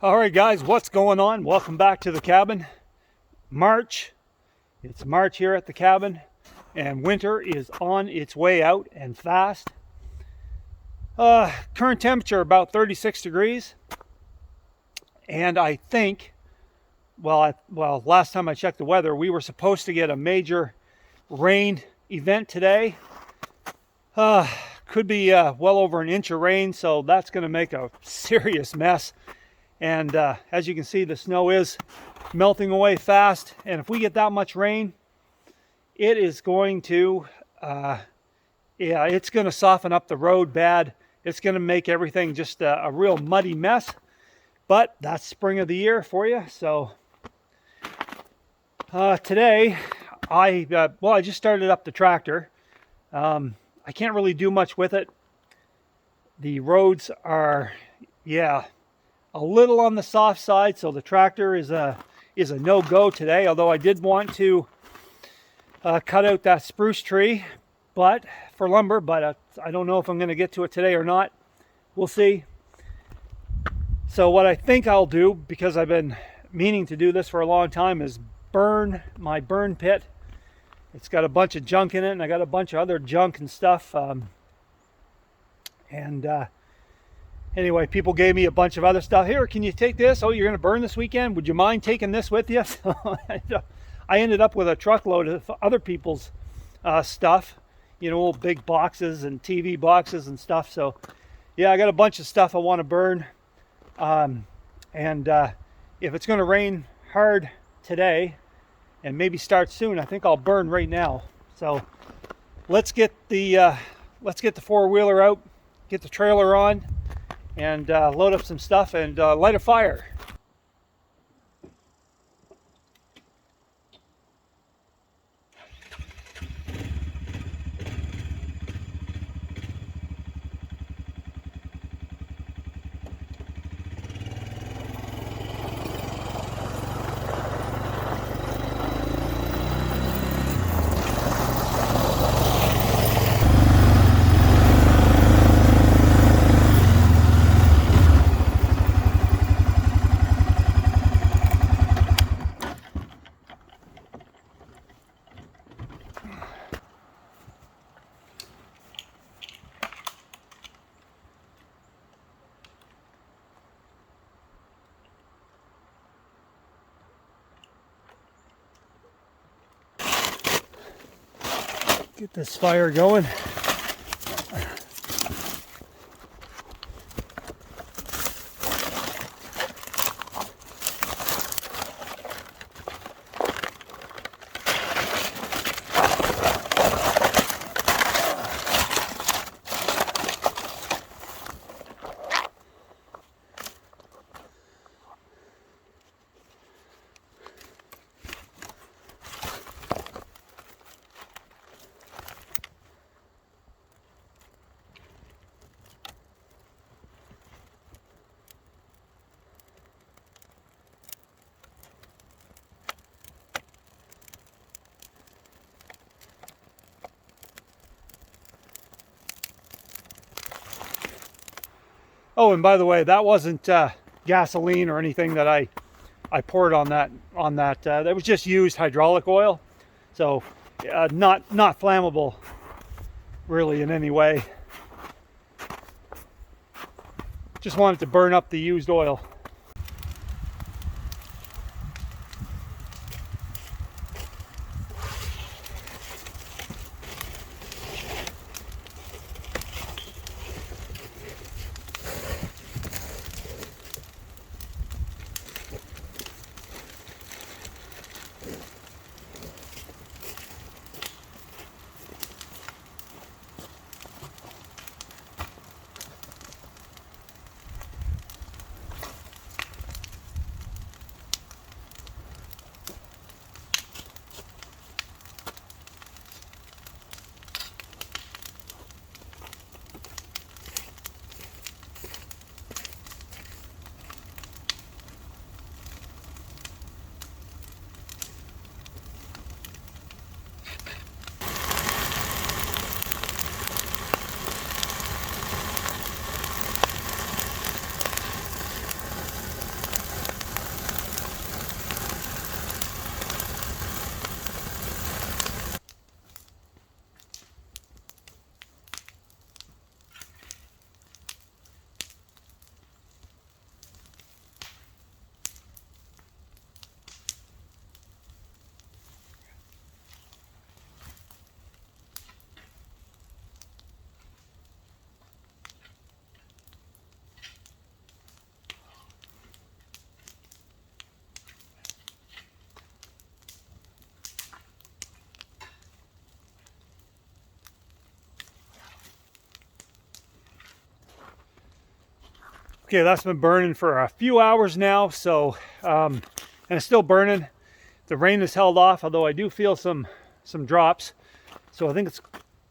All right, guys, what's going on? Welcome back to the cabin. March. It's March here at the cabin, and winter is on its way out and fast. Current temperature about 36 degrees, and I think, last time I checked the weather, we were supposed to get a major rain event today. Could be well over an inch of rain, so that's going to make a serious mess. And as you can see, the snow is melting away fast. And if we get that much rain, it is going to, it's going to soften up the road bad. It's going to make everything just a real muddy mess. But that's spring of the year for you. So today, I just started up the tractor. I can't really do much with it. The roads are, a little on the soft side, so the tractor is a no-go today. Although I did want to cut out that spruce tree, but for lumber. But I don't know if I'm going to get to it today or not. We'll see. So what I think I'll do, because I've been meaning to do this for a long time, is burn my burn pit. It's got a bunch of junk in it, and I got a bunch of other junk and stuff. Anyway, people gave me a bunch of other stuff. Here, can you take this? Oh, you're going to burn this weekend? Would you mind taking this with you? So I ended up with a truckload of other people's stuff, old big boxes and TV boxes and stuff. So, yeah, I got a bunch of stuff I want to burn. If it's going to rain hard today and maybe start soon, I think I'll burn right now. So let's get the four-wheeler out, get the trailer on, and load up some stuff and light a fire. Get this fire going. Oh, and by the way, that wasn't gasoline or anything that I poured on that. That was just used hydraulic oil, so not flammable, really, in any way. Just wanted to burn up the used oil. Okay, that's been burning for a few hours now, so and it's still burning. The rain has held off, although I do feel some drops, so I think it's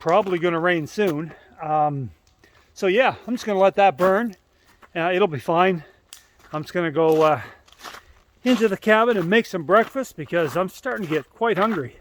probably going to rain soon. So yeah, I'm just going to let that burn. It'll be fine. I'm just going to go into the cabin and make some breakfast because I'm starting to get quite hungry.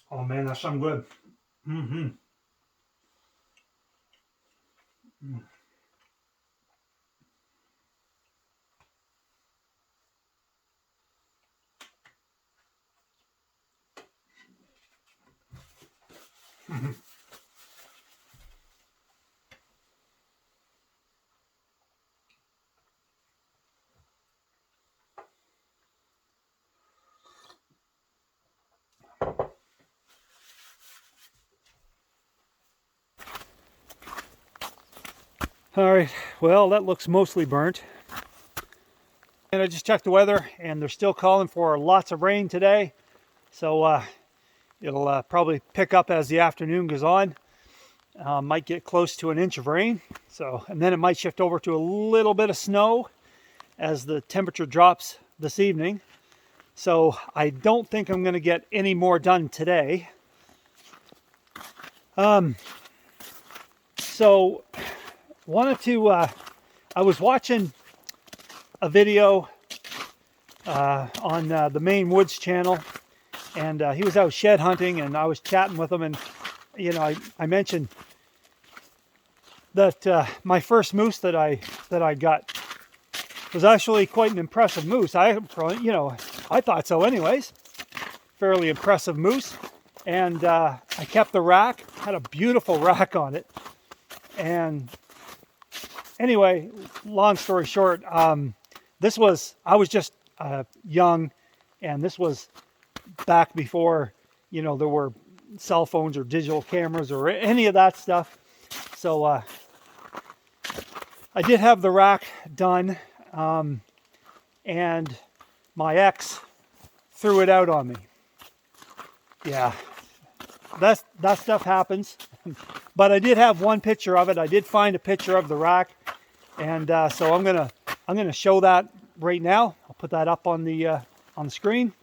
Oh man, that's something good. Mm-hmm. All right, well, that looks mostly burnt. And I just checked the weather, and they're still calling for lots of rain today. So it'll probably pick up as the afternoon goes on. Might get close to an inch of rain. So, and then it might shift over to a little bit of snow as the temperature drops this evening. So I don't think I'm going to get any more done today. So wanted to, I was watching a video on the Maine Woods channel, and he was out shed hunting, and I was chatting with him, and you know, I mentioned that my first moose that I got was actually quite an impressive moose. I thought so anyways. Fairly impressive moose. And I kept the rack, had a beautiful rack on it. And anyway, long story short, I was just young, and this was back before, you know, there were cell phones or digital cameras or any of that stuff. So I did have the rack done, and my ex threw it out on me. Yeah, that stuff happens. But I did have one picture of it. I did find a picture of the rack, and so I'm gonna show that right now. I'll put that up on the screen.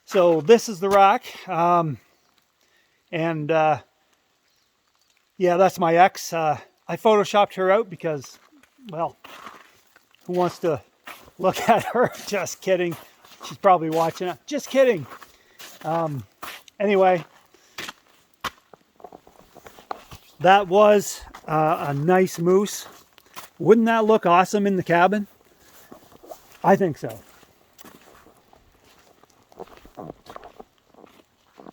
So this is the rack, and yeah, that's my ex. I photoshopped her out because, well, who wants to look at her? Just kidding. She's probably watching it. Just kidding. Anyway, that was a nice moose. Wouldn't that look awesome in the cabin? I think so.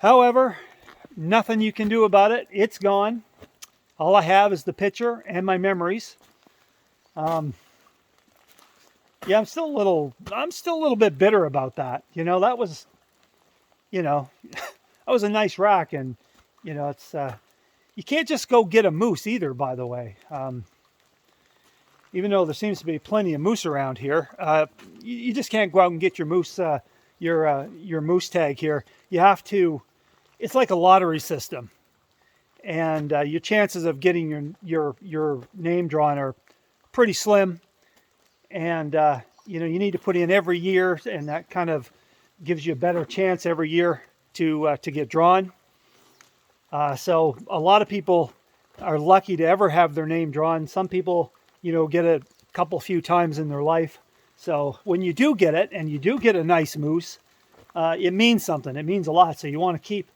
However, nothing you can do about it. It's gone. All I have is the picture and my memories. Yeah, I'm still a little bit bitter about that. You know, that was a nice rack, and you know, it's you can't just go get a moose either, by the way. Even though there seems to be plenty of moose around here, you just can't go out and get your moose your moose tag here. You have to. It's like a lottery system, and your chances of getting your name drawn are pretty slim. And you know, you need to put in every year, and that kind of gives you a better chance every year to get drawn. So a lot of people are lucky to ever have their name drawn. Some people, you know, get it a few times in their life. So when you do get it, and you do get a nice moose, it means something. It means a lot. So you want to keep,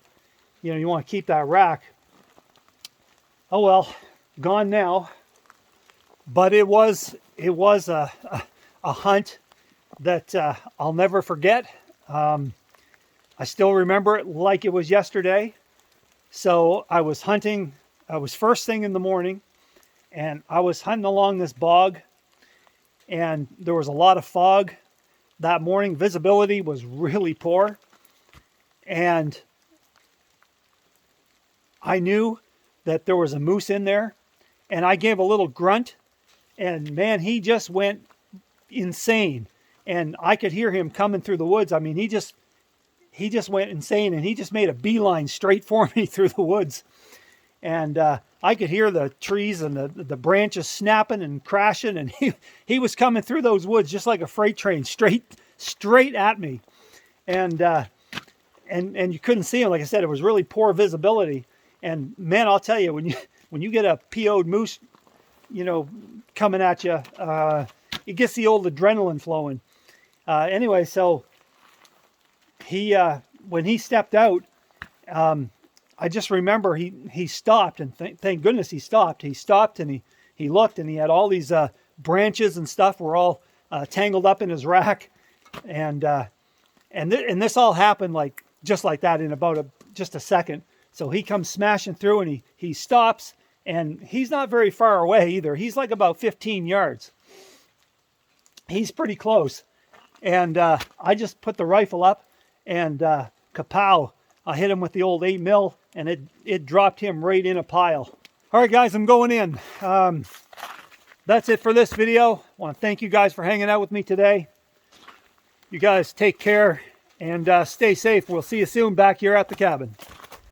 that rack. Oh well, gone now. But it was a hunt that I'll never forget. I still remember it like it was yesterday. So I was hunting. I was first thing in the morning, and I was hunting along this bog, and there was a lot of fog that morning. Visibility was really poor, and I knew that there was a moose in there, and I gave a little grunt, and man, he just went insane, and I could hear him coming through the woods. I mean, he just went insane, and he just made a beeline straight for me through the woods. And I could hear the trees and the branches snapping and crashing, and he was coming through those woods just like a freight train, straight at me. And you couldn't see him. Like I said, it was really poor visibility. And man, I'll tell you, when you get a PO'd moose, you know, coming at you, it gets the old adrenaline flowing. Anyway, so he when he stepped out, I just remember he stopped, and thank goodness he stopped. He stopped and he looked, and he had all these branches and stuff were all tangled up in his rack, and this all happened like just like that in about just a second. So he comes smashing through, and he stops, and he's not very far away either. He's like about 15 yards. He's pretty close, and I just put the rifle up, and kapow! I hit him with the old 8mm, and it dropped him right in a pile. All right, guys, I'm going in. That's it for this video. I want to thank you guys for hanging out with me today. You guys take care and stay safe. We'll see you soon back here at the cabin.